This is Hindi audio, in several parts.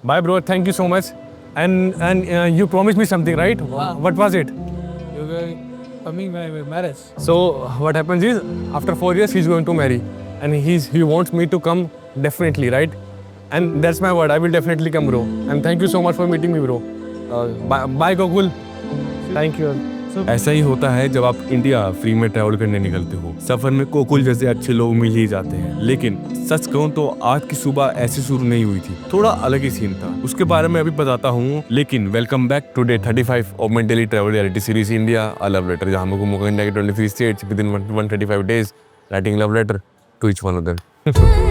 Bye, bro. Thank you so much. And you promised me something, right? What was it? You were coming my marriage. So what happens is, after 4 years, he's going to marry, and he wants me to come definitely, right? And that's my word. I will definitely come, bro. And thank you so much for meeting me, bro. Bye, Gokul. Thank you. ऐसा ही होता है जब आप इंडिया फ्री में ट्रैवल करने निकलते हो। सफर में कोकुल जैसे अच्छे लोग मिल ही जाते हैं, लेकिन सच कहूं तो आज की सुबह ऐसे शुरू नहीं हुई थी, थोड़ा अलग ही सीन था। उसके बारे में अभी बताता हूँ, लेकिन welcome back to day 35 of my daily travel reality series India a love letter, जहां मैं घूमूंगा इंडिया के 23 states within 135 days, writing love letter to each one of them.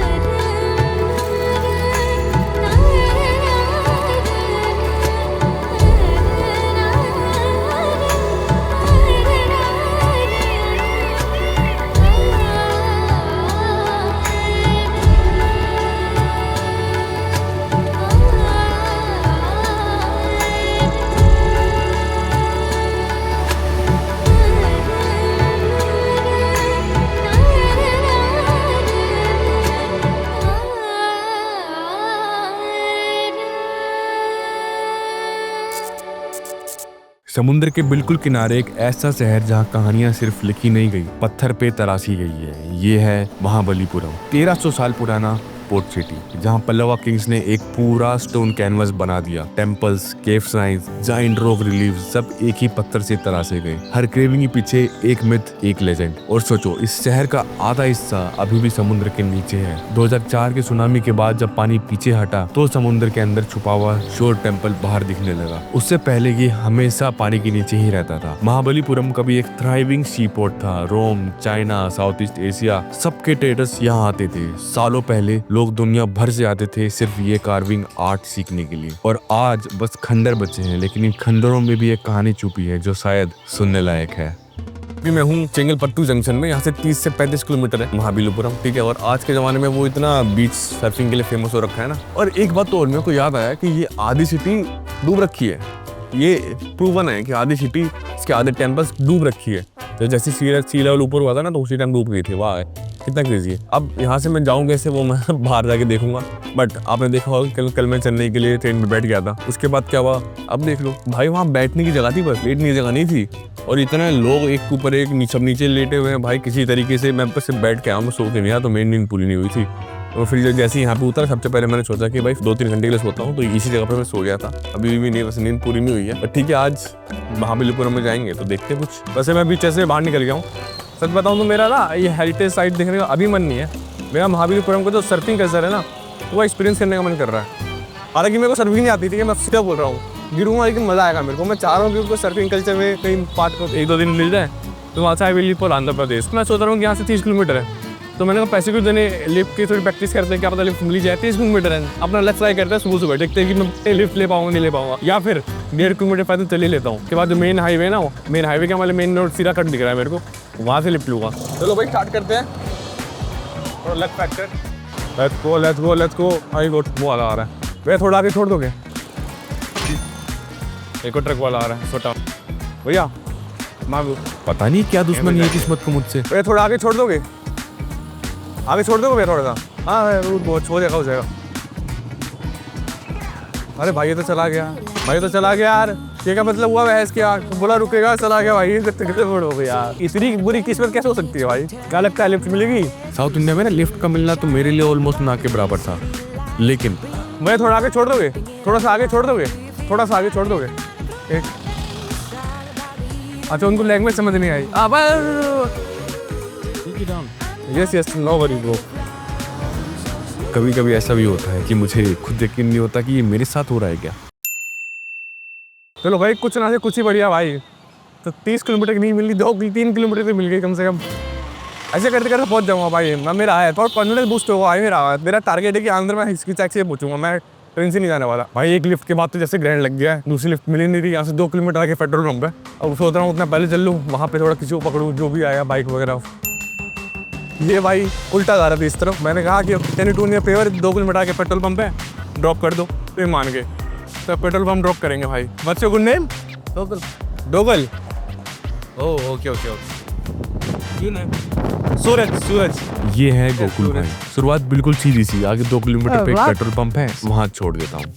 समुद्र के बिल्कुल किनारे एक ऐसा शहर जहां कहानियां सिर्फ लिखी नहीं गई, पत्थर पे तराशी गई है। ये है महाबलीपुरम, 1300 साल पुराना पोर्ट सिटी, जहां पल्लवा किंग्स ने एक पूरा स्टोन कैनवस बना दिया। टेम्पल्स, केव श्राइन्स, जायंट रॉक रिलीफ सब एक ही पत्थर से तराशे गए। हर क्रेविंग के पीछे एक मिथ, एक लेजेंड। और सोचो, इस शहर का आधा हिस्सा अभी भी समुद्र के नीचे है। 2004 के सुनामी के बाद जब पानी पीछे हटा तो समुद्र के अंदर छुपा हुआ शोर टेम्पल बाहर दिखने लगा। उससे पहले ये हमेशा पानी के नीचे ही रहता था। महाबलीपुरम कभी एक थ्राइविंग सी पोर्ट था। रोम, चाइना, साउथ ईस्ट एशिया सबके ट्रेडर्स यहाँ आते थे। सालों पहले लोग दुनिया भर से आते थे सिर्फ ये कार्विंग आर्ट सीखने के लिए। और आज बस खंडर बचे हैं, लेकिन इन खंडरों में भी एक कहानी छुपी है जो शायद सुनने लायक है। अभी मैं हूँ चेंगलपट्टू जंक्शन में। यहाँ से 30 से 35 किलोमीटर है महाबलीपुरम, ठीक है। और आज के ज़माने में वो इतना बीच सर्फिंग के लिए फेमस हो रखा है ना। और एक बात तो और मेरे को याद आया कि ये आधी सिटी डूब रखी है। ये प्रूवन है कि आधी सिटी, इसके आधे टेम्पल्स डूब रखी है। तो जैसे सी लेवल ऊपर हुआ था ना, तो उसी टाइम डूब गई थी। वाह, कितना क्रेजी है। अब यहाँ से मैं जाऊँ कैसे, वो मैं बाहर जाके देखूंगा। बट आपने देखा होगा कल मैं चेन्नई के लिए ट्रेन में बैठ गया था। उसके बाद क्या हुआ, अब देख लो भाई, वहाँ बैठने की जगह थी बस, लेटने की जगह नहीं थी। और इतने लोग एक ऊपर एक सब नीचे लेटे हुए हैं भाई। किसी तरीके से मैं बस बैठ के आया, मैं सो के नहीं आया, तो मेरी नींद पूरी नहीं हुई थी। और फिर जैसे यहाँ पे उतरा, सबसे पहले मैंने सोचा कि भाई 2-3 घंटे के लिए सोता हूँ, तो इसी जगह पे मैं सो गया था। अभी भी नहीं, बस नींद पूरी नहीं हुई है। बट ठीक है, आज महाबलीपुरम में जाएंगे तो देखते हैं कुछ। वैसे मैं बीच से बाहर निकल गया हूँ। सच बताऊँ तो मेरा ना ये हेरिटेज साइट देखने का अभी मन नहीं है। मेरा महाबलीपुरम का जो सर्फिंग कल्चर है ना, वो एक्सपीरियंस करने का मन कर रहा है। हालांकि मेरे को सर्फिंग नहीं आती थी, मैं सीधा बोल रहा हूँ, गिरूंगा लेकिन मज़ा आएगा मेरे को। मैं चाह रहा हूँ कि सर्फिंग कल्चर में कहीं पार्ट को 1-2 दिन मिल जाए, तो वहाँ से I will for Andhra Pradesh. मैं सोच रहा हूँ कि यहाँ से 30 किलोमीटर है, तो मैंने कहा पैसे क्यों देने, लिफ्ट की थोड़ी प्रैक्टिस करते हैं, क्या पता लिफ्ट मिल जाए। 30 किलोमीटर है, अपना लेफ्ट ट्राई करते हैं सुबह देखते हैं कि मैं लिफ्ट ले पाऊंगा नहीं ले पाऊंगा, या फिर 1.5 किलोमीटर पैदल चले लेता हूँ। उसके बाद जो मेन हाईवे ना, वो मेन हाईवे का मतलब मेन रोड सीधा कट दिख रहा है मेरे को, वहाँ से लिफ्ट लूँगा। चलो भाई स्टार्ट करते हैं। और left factor, let's go let's go let's go. I got वो वाला आ रहा है भैया, थोड़ा आगे छोड़ दोगे? एक और ट्रक वाला आ रहा है छोटा भैया। मांगो, पता नहीं क्या दुश्मनी है किस्मत को मुझसे। भैया थोड़ा आगे छोड़ दोगे? आगे छोड़ दोगे भैया थोड़ा सा? हाँ रूट बहुत हो जाएगा, हो जाएगा। अरे भाई ये तो चला गया, भाई तो चला गया यार। ये क्या मतलब हुआ भैंस के यार, बोला रुकेगा चला गया भाई। कितने हो गए यार, इतनी बुरी किस्मत कैसे हो सकती है भाई? क्या लगता है लिफ्ट मिलेगी? साउथ इंडिया में ना लिफ्ट का मिलना तो मेरे लिए ऑलमोस्ट ना के बराबर था। लेकिन मैं थोड़ा आगे छोड़ दोगे, थोड़ा सा आगे छोड़ दोगे, थोड़ा सा आगे छोड़ दोगे। एक अच्छा, उनको लैंग्वेज समझ नहीं आई। Yes yes, no worry bro. कभी कभी ऐसा भी होता है कि मुझे खुद यकीन नहीं होता कि ये मेरे साथ हो रहा है क्या। चलो भाई, कुछ ना से कुछ ही बढ़िया भाई। तो 30 किलोमीटर की नहीं मिल गई, 3 किलोमीटर तो मिल गई कम से कम। ऐसे करते करते पहुंच जाऊंगा भाई मैं। मेरा है थोड़ा कॉन्फिडेंस बूस्ट होगा भाई। मेरा टारगेट है कि आंध्र में हिचकी चैक से पहुंचूंगा, मैं ट्रेन से नहीं जाने वाला भाई। एक लिफ्ट के बाद तो जैसे ग्रैंड लग गया है, दूसरी लिफ्ट मिली नहीं रही। यहाँ से 2 किलोमीटर आगे पेट्रोल पंप है। अब सोच रहा हूँ उतना पहले चल लूँ, वहाँ पे थोड़ा किसी को पकड़ूँ जो भी आया बाइक वगैरह। ये भाई उल्टा जा रहा था इस तरफ। मैंने कहा कि can you do me a favour, 2 kilometre आगे पेट्रोल पंप है, ड्रॉप कर दो। तो मान गए, तो पेट्रोल पंप ड्रॉप करेंगे भाई। What's your good name? डोगल। डोगल, oh okay okay okay. You name? Suraj. Suraj, ये है गोकुल भाई। शुरुआत बिल्कुल सीधी सी, आगे 2 किलोमीटर पे एक पेट्रोल पंप है, वहाँ छोड़ देता हूँ।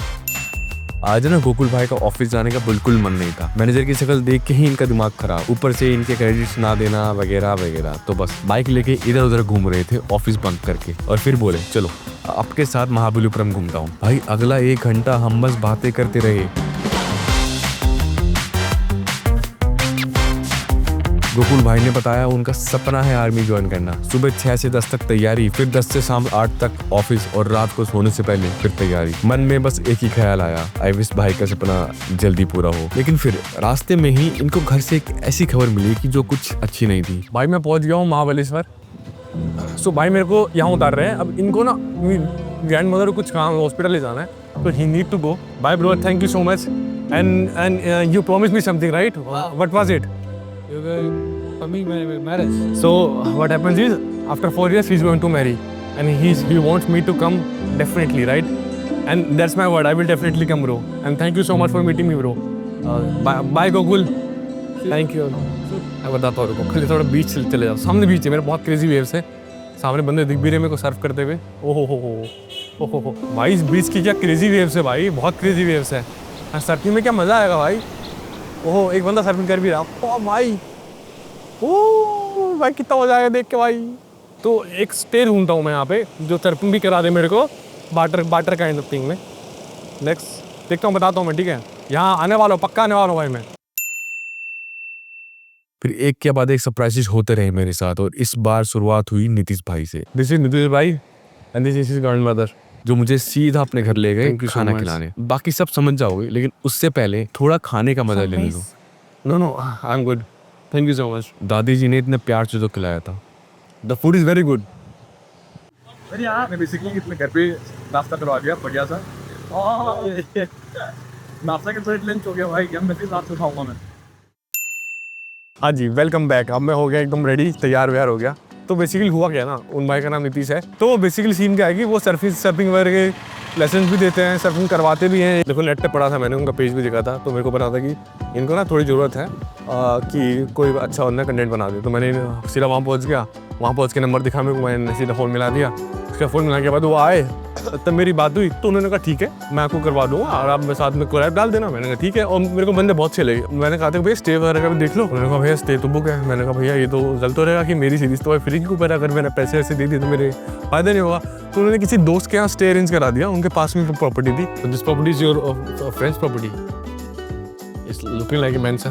आज ना गोकुल भाई का ऑफिस जाने का बिल्कुल मन नहीं था। मैनेजर की शक्ल देख के ही इनका दिमाग खराब, ऊपर से इनके क्रेडिट्स ना देना वगैरह वगैरह। तो बस बाइक लेके इधर उधर घूम रहे थे ऑफिस बंक करके, और फिर बोले चलो आपके साथ महाबलीपुरम घूमता हूँ। भाई अगला 1 घंटा हम बस बातें करते रहे। गोकुल भाई ने बताया उनका सपना है आर्मी ज्वाइन करना। सुबह 6 से 10 तक तैयारी, फिर 10 से शाम 8 तक ऑफिस, और रात को सोने से पहले फिर तैयारी। मन में बस एक ही ख्याल आया, आई विश भाई का सपना जल्दी पूरा हो। लेकिन फिर रास्ते में ही इनको घर से एक ऐसी खबर मिली कि जो कुछ अच्छी नहीं थी। भाई मैं पहुंच गया हूँ महाबलेश्वर। सो भाई मेरे को यहाँ उतार रहे हैं। अब इनको ना ग्रैंड मदर को कुछ काम हॉस्पिटल ले जाना है, तो he need to go. Bye bro, thank you so much. And you promise me something right? What was it? You guys coming my marriage? So what happens is after 4 years he's going to marry, and he wants me to come definitely, right? And that's my word, I will definitely come, bro. And thank you so much for meeting me, bro. Bye Gokul. Thank you. मैं बताता हूँ, रुको, खाली थोड़ा बीच चले जाओ। सामने बीच है मेरे, बहुत क्रेजी वेव्स है। सामने बंदे दिख भी रहे मेरे को सर्फ करते हुए। ओहो हो भाई, इस बीच की क्या क्रेजी वेव्स है भाई, बहुत क्रेजी वेव्स है। सर्फिंग में क्या मज़ा आएगा भाई। ओहो, एक बंदा सर्फिंग कर भी रहा। ओ भाई, ओ भाई कितना मजा आएगा देख के भाई। तो एक स्टे ढूंढता हूँ मैं यहाँ पे जो सर्फिंग भी करा दे मेरे को, बाटर काइंड ऑफ थिंग में। नेक्स्ट देखता हूँ, बताता हूँ मैं, ठीक है? यहाँ आने वाला हूँ, पक्का आने वाला हूँ भाई मैं। फिर एक के बाद एक सरप्राइजेस होते रहे मेरे साथ, और इस बार शुरुआत हुई नीतीश भाई से। दिस इज नीतीश भाई and this is grand mother, जो मुझे सीधा अपने घर ले गए Thank you so खाना much. खिलाने। बाकी सब समझ जाओगे, लेकिन उससे पहले थोड़ा खाने का मजा लेने दो। No I am good, thank you so much. दादी जी ने इतने प्यार से जो खिलाया था। The food is very good. मैं बेसिकली अपने घर पे नाश्ता करवा दिया बढ़िया सा। नाश्ता के साथ लंच हो गया भाई, क्या मैं रात को खाऊंगा मैं। हाँ जी, वेलकम बैक। अब मैं हो गया एकदम रेडी, तैयार व्यार हो गया। तो बेसिकली हुआ क्या ना, उन भाई का नाम नीतीश है। तो बेसिकली सीन क्या है कि वो सर्फिंग वगैरह के लेसन भी देते हैं, सर्फिंग करवाते भी हैं। देखो नेट पे पढ़ा था मैंने, उनका पेज भी देखा था, तो मेरे को पता था कि इनको ना थोड़ी ज़रूरत है कि कोई अच्छा उन्हें कंटेंट बना दे। तो मैंने सीधा वहाँ पहुँच गया। वहाँ पहुँच के नंबर दिखा मेरे को, मैंने सीधा फ़ोन मिला दिया। उसका फ़ोन मिलाने के बाद वो आए, तब मेरी बात हुई। तो उन्होंने कहा ठीक है मैं आपको करवा दूँगा, और आप मेरे साथ में कोलैब डाल देना। मैंने कहा ठीक है। और मेरे को बंदे बहुत अच्छे लगे। मैंने कहा था भैया स्टे वगैरह का भी देख लो। उन्होंने कहा भैया स्टे तो बुक है। मैंने कहा भैया ये तो जल्द तो रहेगा कि मेरी सीरीज़ तो फ्री के ऊपर, अगर मैंने पैसे ऐसे दे दिए तो मेरे फ़ायदा नहीं होगा। तो उन्होंने किसी दोस्त के यहाँ स्टे अरेंज करा दिया, उनके पास में प्रॉपर्टी थी। तो this property is your friends property, it's looking like a mansion.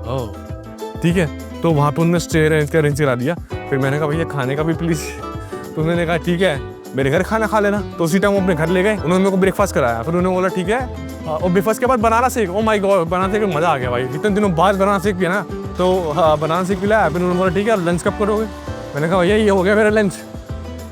Oh ठीक है। तो वहाँ पे उन्होंने स्टे अरेंज करा दिया। फिर मैंने कहा भैया खाने का भी प्लीज़। तो उन्होंने कहा ठीक है मेरे घर खाना खा लेना। तो उसी टाइम वो अपने घर ले गए। उन्होंने मेरे को ब्रेकफास्ट कराया। फिर उन्होंने बोला ठीक है, और ब्रेकफास्ट के बाद बनाना सीख। ओ माय गॉड, बनाना सीख मज़ा आ गया भाई। इतने दिनों बाद बनाना सीख पिया ना, तो बनाना सीख पिलाया। फिर उन्होंने बोला ठीक है लंच कब करोगे? मैंने कहा भैया ये हो गया मेरा लंच।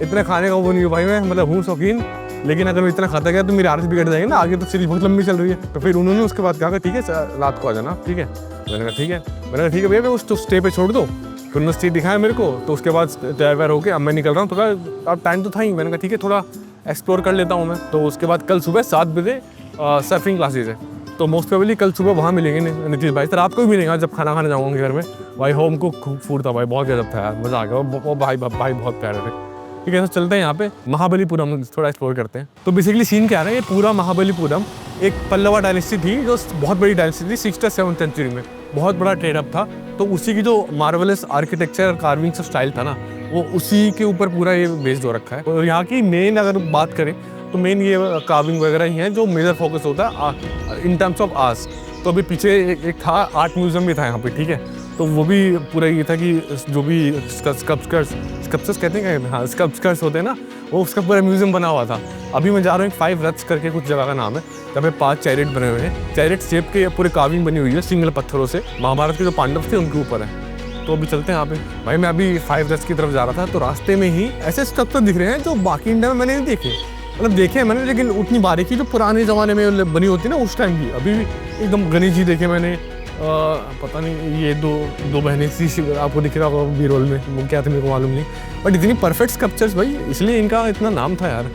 इतना खाने का वो नहीं हो भाई, मैं मतलब हूँ शौकीन, लेकिन अगर मैं इतना खाता गया तो मेरी आदत बिगड़ जाएगी ना, आगे तो सीरीज बहुत लंबी चल रही है। तो फिर उन्होंने उसके बाद कहा ठीक है रात को आ जाना, ठीक है। मैंने कहा ठीक है। मैंने कहा ठीक है भैया मैं उस स्टे पे छोड़ दो। फिर उन्होंने स्टे दिखाया मेरे को। तो उसके बाद तैयार हो के अब मैं निकल रहा हूँ। थोड़ा अब टाइम तो था ही, मैंने कहा ठीक है थोड़ा एक्सप्लोर कर लेता हूँ मैं। तो उसके बाद कल सुबह 7 बजे सर्फिंग क्लासेज है, तो मोस्ट प्रोबेबली कल सुबह वहाँ मिलेंगे नीतीश भाई। तो रात को भी मिलेंगे जब खाना खाने जाऊँगा घर में। भाई होम को फूड था भाई, बहुत गजब था यार, मज़ा आ गया। वो भाई बहुत प्यारे थे। ठीक है, तो चलते हैं यहाँ पे महाबलीपुरम थोड़ा एक्सप्लोर करते हैं। तो बेसिकली सीन क्या है, ये पूरा महाबलीपुरम एक पल्लवा डायनेस्टी थी, जो बहुत बड़ी डायनेस्टी थी 6th और 7th सेंचुरी में। बहुत बड़ा ट्रेड अप था। तो उसी की जो मार्वलस आर्किटेक्चर और कार्विंग का स्टाइल था ना, वो उसी के ऊपर पूरा ये बेस्ड हो रखा है। और यहाँ की मेन अगर बात करें तो मेन ये कार्विंग वगैरह ही है जो मेजर फोकस होता है इन टर्म्स ऑफ आर्ट्स। तो अभी पीछे एक था आर्ट म्यूजियम भी था यहाँ पे, ठीक है। तो वो भी पूरा ये था कि जो भी स्कल्पचर्स कहते हैं, हाँ स्कल्पचर्स होते हैं ना, वो उसका पूरा म्यूजियम बना हुआ था। अभी मैं जा रहा हूँ 5 रथ्स करके कुछ जगह का नाम है, जहाँ पे 5 चैरिट बने हुए हैं। चैरिट शेप के पूरे कार्विंग बनी हुई है सिंगल पत्थरों से, महाभारत के जो पांडव थे उनके ऊपर है। तो अभी चलते हैं यहाँ पे। भाई मैं अभी 5 रथ्स की तरफ जा रहा था, तो रास्ते में ही ऐसे स्ट्रक्चर दिख रहे हैं जो बाकी इंडिया में मैंने नहीं देखे। मतलब देखे हैं मैंने, लेकिन उतनी बारीकी जो पुराने ज़माने में बनी होती है ना उस टाइम की। अभी एकदम गणेश जी देखे मैंने, पता नहीं ये दो बहनें सी आपको दिख रहा होगा बी रोल में, वो क्या थे मेरे को मालूम नहीं, बट इतनी परफेक्ट स्कल्पचर्स भाई, इसलिए इनका इतना नाम था यार।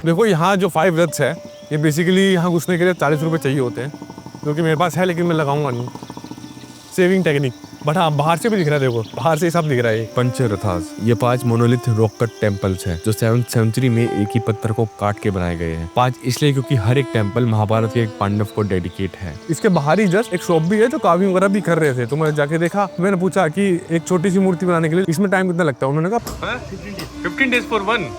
देखो यहाँ जो 5 रथ्स है ये बेसिकली यहाँ घुसने के लिए 40 रुपये चाहिए होते हैं, जो कि मेरे पास है लेकिन मैं लगाऊंगा नहीं, सेविंग टेक्निक। बट हाँ, बाहर से भी दिख रहा है, देखो बाहर से सब दिख रहा है। पंचरथास, ये 5 मोनोलिथ रॉक कट टेम्पल्स हैं जो 7th सेंचुरी में एक ही पत्थर को काट के बनाए गए हैं। 5 इसलिए क्योंकि हर एक टेम्पल महाभारत के एक पांडव को डेडिकेट है। इसके बाहर ही जस्ट एक शॉप भी है जो कार्विंग वगैरह भी कर रहे थे, तो मैं जाके देखा, मैंने पूछा कि एक छोटी सी मूर्ति बनाने के लिए इसमें टाइम कितना लगता है? उन्होंने कहा 15 डेज फॉर वन।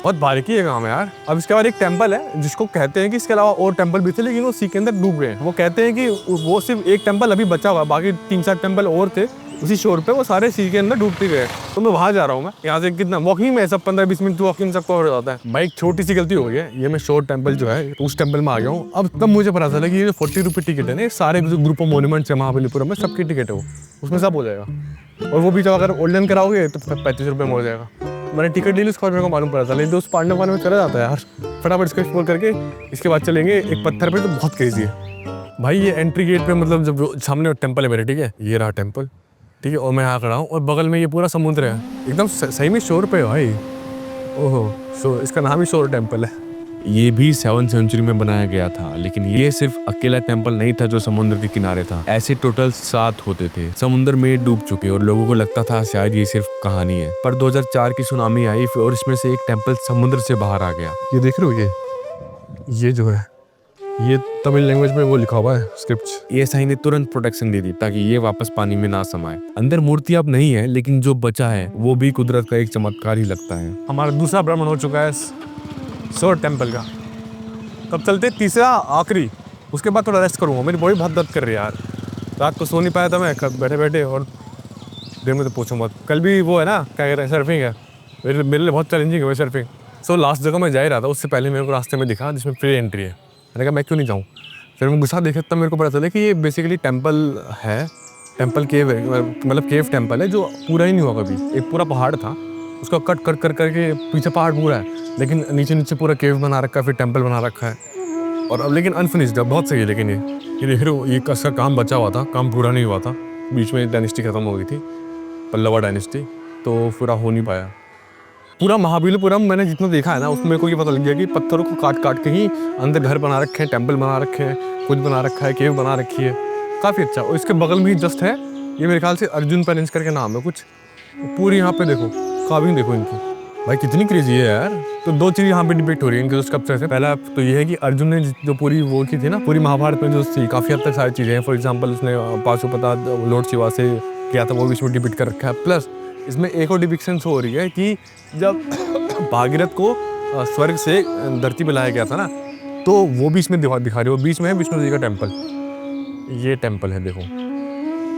बहुत बारीकी है काम है यार। अब इसके बाद एक टेंपल है जिसको कहते हैं कि इसके अलावा और टेंपल भी थे लेकिन वो सी के अंदर डूब गए। वो कहते हैं कि वो सिर्फ एक टेंपल अभी बचा हुआ, बाकी 3-4 टेंपल और थे उसी शोर पे, वो सारे सी के अंदर डूबते गए। तो मैं वहां जा रहा हूँ, मैं यहाँ से कितना वॉकिंग में सब 15-20 मिनट वॉकिंग सबको हो जाता है। भाई छोटी सी गलती हो गई है, ये मैं शोर टेंपल जो है उस टेंपल में आ गया हूँ। अब तब मुझे पता चला कि ये 40 रुपये टिकट है ना, सारे जो ग्रुप ऑफ मोन्यूमेंट्स है महाबलीपुरम में सबकी टिकट है, वो उसमें सब हो जाएगा। और वो भी जब अगर ऑनलाइन कराओगे तो 35 रुपये में हो जाएगा। मैंने टिकट ले ली, उसके बाद मेरे को मालूम पड़ा था, लेकिन दोस्त पांडव वाले में चला जाता है यार। फटाफट इसको एक्सप्लोर करके इसके बाद चलेंगे एक पत्थर पे, तो बहुत क्रेजी है भाई। ये एंट्री गेट पे मतलब जब सामने टेंपल है मेरे, ठीक है, ये रहा टेंपल, ठीक है, और मैं यहाँ खड़ा हूँ और बगल में ये पूरा समुद्र है, एकदम सही में शोर पे भाई। ओहो, शोर, इसका नाम ही शोर टेंपल है। ये भी 7th सेंचुरी में बनाया गया था, लेकिन ये सिर्फ अकेला टेंपल नहीं था जो समुद्र के किनारे था। ऐसे टोटल 7 होते थे, समुद्र में डूब चुके, और लोगों को लगता था शायद ये सिर्फ कहानी है। पर 2004 की सुनामी आई और इसमें से एक टेंपल समुद्र से बाहर आ गया। ये देख रहे हो, ये जो है ये तमिल लैंग्वेज में वो लिखा हुआ है स्क्रिप्ट। एएसआई ने तुरंत प्रोटेक्शन दे दी ताकि ये वापस पानी में ना समाये। अंदर मूर्ति अब नहीं है, लेकिन जो बचा है वो भी कुदरत का एक चमत्कार ही लगता है। हमारा दूसरा भ्रमण हो चुका है शोर टेंपल का। कब चलते तीसरा आखिरी, उसके बाद थोड़ा रेस्ट करूँगा, मेरी बॉडी बहुत दर्द कर रही है यार। रात को सो नहीं पाया था मैं बैठे बैठे, और दिन में तो पूछूँ मत। कल भी वो है ना, क्या कह रहे हैं, सर्फिंग है, मेरे लिए बहुत चैलेंजिंग है वो सर्फिंग। सो लास्ट जगह मैं जा ही रहा था, उससे पहले मेरे को रास्ते में दिखा जिसमें फ्री एंट्री है। मैंने कहा मैं क्यों नहीं जाऊँ, फिर मैं गुस्सा देखा, तब मेरे को पता चला कि ये बेसिकली टेंपल है, टेंपल केव है, मतलब केव टेंपल है जो पूरा ही नहीं हुआ कभी। एक पूरा पहाड़ था, उसको कट कर कर करके पीछे पहाड़ पूरा है, लेकिन नीचे नीचे पूरा केव बना रखा है, फिर टेंपल बना रखा है, और अब लेकिन अनफिनिश्ड है, बहुत सही है। लेकिन ये देख रहे हो, ये इसका काम बचा हुआ था, काम पूरा नहीं हुआ था, बीच में डायनेस्टी खत्म हो गई थी, पल्लवा डायनेस्टी, तो पूरा हो नहीं पाया। पूरा महाबलीपुरम मैंने जितना देखा है ना, उसमें मेरे को ये पता लग गया कि पत्थरों को काट काट के ही अंदर घर बना रखे हैं, टेंपल बना रखे हैं, कुछ बना रखा है, केव बना रखी है, काफ़ी अच्छा। और इसके बगल में ही जस्ट है, ये मेरे ख्याल से अर्जुन पेरेंट्स करके नाम है कुछ, पूरी यहाँ पे देखो काविंग देखो इनकी, भाई कितनी क्रेजी है यार। तो 2 चीज़ यहाँ पे डिबेट हो रही है इनके स्कल्पचर से। पहला तो ये है कि अर्जुन ने जो पूरी वो की थी ना, पूरी महाभारत में जो थी, काफ़ी हद तक सारी चीज़ें हैं। फॉर एग्जाम्पल उसने पाशुपता लॉर्ड शिवा से किया था, वो भी इसमें डिबेट कर रखा है। प्लस इसमें एक और डिपिक्शन हो रही है कि जब भागीरथ को स्वर्ग से धरती पे लाया गया था ना, तो वो भी इसमें दिखा रही हो। बीच में है विष्णु जी का टेम्पल, ये टेम्पल है, देखो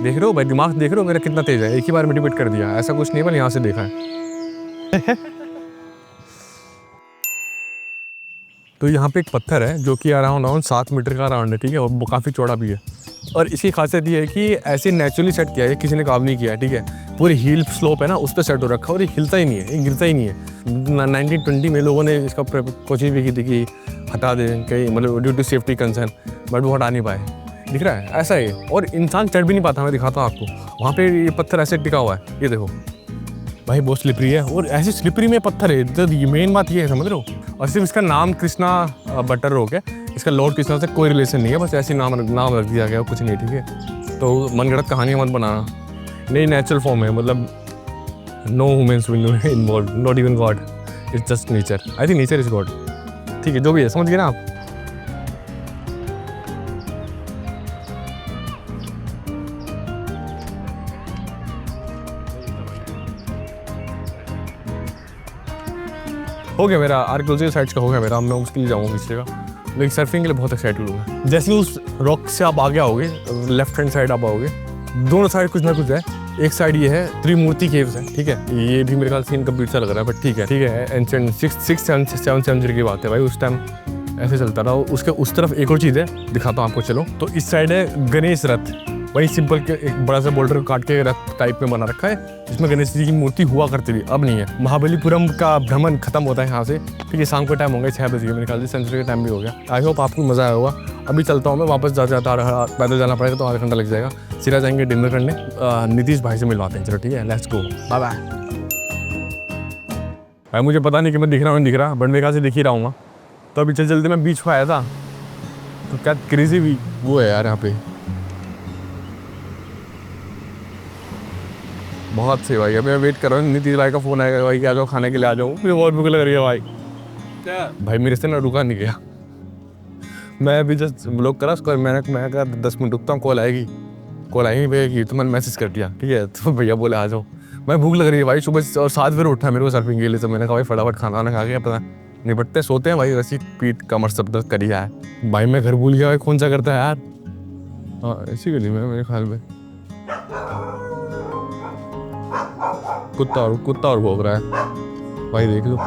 देख रहे हो भाई, दिमाग देख रहे हो मेरा कितना तेज है, एक ही बार में डिबेट कर दिया, ऐसा कुछ नहीं, पर यहाँ से देखा है। तो यहाँ पे एक पत्थर है जो कि अराउंड 7 मीटर का राउंड है, ठीक है, और वो काफ़ी चौड़ा भी है। और इसकी खासियत ये है कि ऐसे नेचुरली सेट किया है, किसी ने काम नहीं किया है, ठीक है। पूरी हिल स्लोप है ना, उस पर सेट हो रखा है, और ये हिलता ही नहीं है, ये गिरता ही नहीं है। 1920 में लोगों ने इसका कोशिश भी की थी कि हटा दें कहीं, मतलब due to safety concern, but वो हटा नहीं पाए। दिख रहा है ऐसा ही, और इंसान चढ़ भी नहीं पाता। मैं दिखाता हूँ आपको, वहाँ पे ये पत्थर ऐसे टिका हुआ है, ये देखो भाई, बहुत स्लिपरी है, और ऐसी स्लिपरी में पत्थर है, तो ये मेन बात ये है, समझ रहे हो। और सिर्फ इसका नाम कृष्णा बटर रोक है, इसका लॉर्ड कृष्णा से कोई रिलेशन नहीं है, बस ऐसे नाम रख दिया गया, कुछ नहीं, ठीक है। तो मनगढ़ंत कहानियाँ मत बनाना, नहीं नेचुरल फॉर्म है, मतलब no humans involve, not even God, it's just nature. I think nature is God, ठीक है, जो भी है, समझ गए ना आप। हो गया मेरा आर्कियोलॉजिकल साइट्स का, हो गया मेरा, मैं उसके लिए जाऊँगा किसी जगह, लेकिन सर्फिंग के लिए बहुत एक्साइटेड हूँ मैं। जैसे उस रॉक से आप आगे आओगे, लेफ्ट हैंड साइड आप आओगे, दोनों साइड कुछ ना कुछ है। एक साइड ये है त्रिमूर्ति केव्स है, ठीक है, ये भी मेरे ख्याल से इनकम्प्लीट सा लग रहा है, बट ठीक है, एंशिएंट 6th-7th सेंचुरी की बात है भाई, उस टाइम ऐसे चलता रहा। उसके उस तरफ एक और चीज़ है, दिखाता हूँ आपको, चलो। तो इस साइड है गणेश रथ, वही सिंपल के एक बड़ा सा बोल्डर को काट के रथ टाइप में बना रखा है, जिसमें गणेश जी की मूर्ति हुआ करती थी, अब नहीं है। महाबलीपुरम का भ्रमण खत्म होता है यहाँ से, ठीक है, शाम को टाइम हो गया 6 बजे, मेरे ख्याल से सेंचुरी का टाइम भी हो गया। आई होप आपको मज़ा आया होगा। अभी चलता हूँ मैं वापस, जाता पैदल जाना पड़ेगा तो आधा घंटा लग जाएगा। सिरा जाएंगे डिनर करने, नीतीश भाई से मिलवाते हैं, चलो ठीक है, लेट्स गो, बाय बाय। भाई मुझे पता नहीं कि मैं दिख रहा हूँ नहीं दिख रहा, बट मेरे ख्याल से दिख ही रहा हूँ, तो अभी चलते मैं बीच को आया था, तो क्या क्रेजी भी वो है यार यहाँ पे, बहुत सही भाई। अभी मैं वेट कर रहा हूँ नीतीश भाई का फ़ोन आएगा, भाई आ जाओ खाने के लिए आ जाओ, मुझे बहुत भूख लग रही है भाई। क्या भाई मेरे से ना रुका नहीं गया, मैं अभी जस्ट ब्लॉक करा उसको, मैं कहा 10 मिनट रुकता हूँ, कॉल आएगी भैया की, तो मैंने मैसेज कर दिया ठीक है, तो भैया बोले आ जाओ। मैं भूख लग रही है भाई सुबह, और 7 बजे उठा मेरे को सर्फिंग के लिए, तो मैंने कहा भाई फटाफट खाना वाना खा के अपना निपटते सोते हैं भाई, वैसी पीठ कमर सब दर्द करी है भाई। मैं घर भूल गया भाई, कौन सा करता है यार। हाँ इसी गली में मेरे ख्याल में कुत्ता और भौंक रहा है भाई, देख लो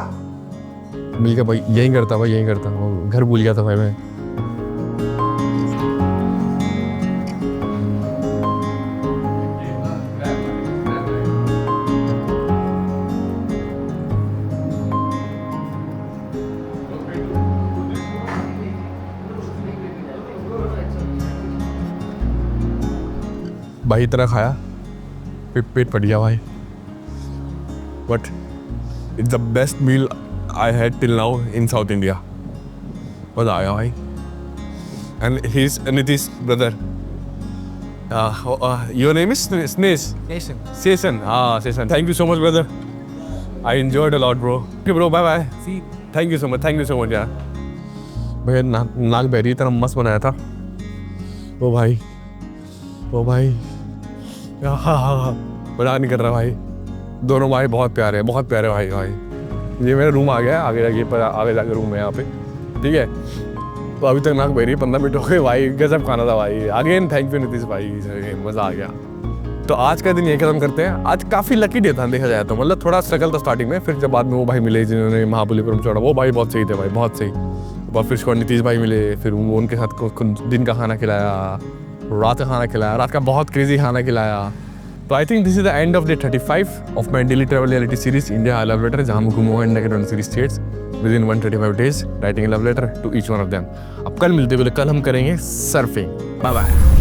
मिल गया भाई, यही करता घर भूल गया था भाई मैं। भाई इतना खाया पेट फट गया भाई, but it's the best meal I had till now in South India. मजा आया भाई। And he is Nitish brother. Your name is Snesh? Jason. Sesan. Sesan. Thank you so much brother. I enjoyed a lot bro. Okay bro, bye bye. See. Thank you so much यार। भैया नाक बहरी इतना मस्त बनाया था ओ भाई बड़ा नहीं कर रहा भाई। दोनों भाई बहुत प्यारे भाई। ये मेरा रूम आ गया, आगे जाके रूम है यहाँ पे ठीक है। तो अभी तक नाक बह रही है, 15 मिनट हो गए भाई, गजब खाना था भाई। अगेन थैंक यू नीतीश भाई, मज़ा आ गया। तो आज का दिन ये खत्म करते हैं। आज काफ़ी लकी डे था देखा जाए तो, मतलब थोड़ा स्ट्रगल था स्टार्टिंग में, फिर जब बाद में वो भाई मिले जिन्होंने महाबलीपुरम छोड़ा, वो भाई बहुत सही थे भाई, बहुत सही। और फिर उसके बाद नीतीश भाई मिले, फिर वो उनके साथ दिन का खाना खिलाया, रात का खाना खिलाया, रात का बहुत क्रेजी खाना खिलाया। तो I think this is the end of day 35 of my daily travel reality series India love letter, जहाँ हम घूमे हुए इंडिया के 23 states within 135 days writing love letter to each one of them. अब कल मिलते बोले, कल हम करेंगे सर्फिंग। Bye bye.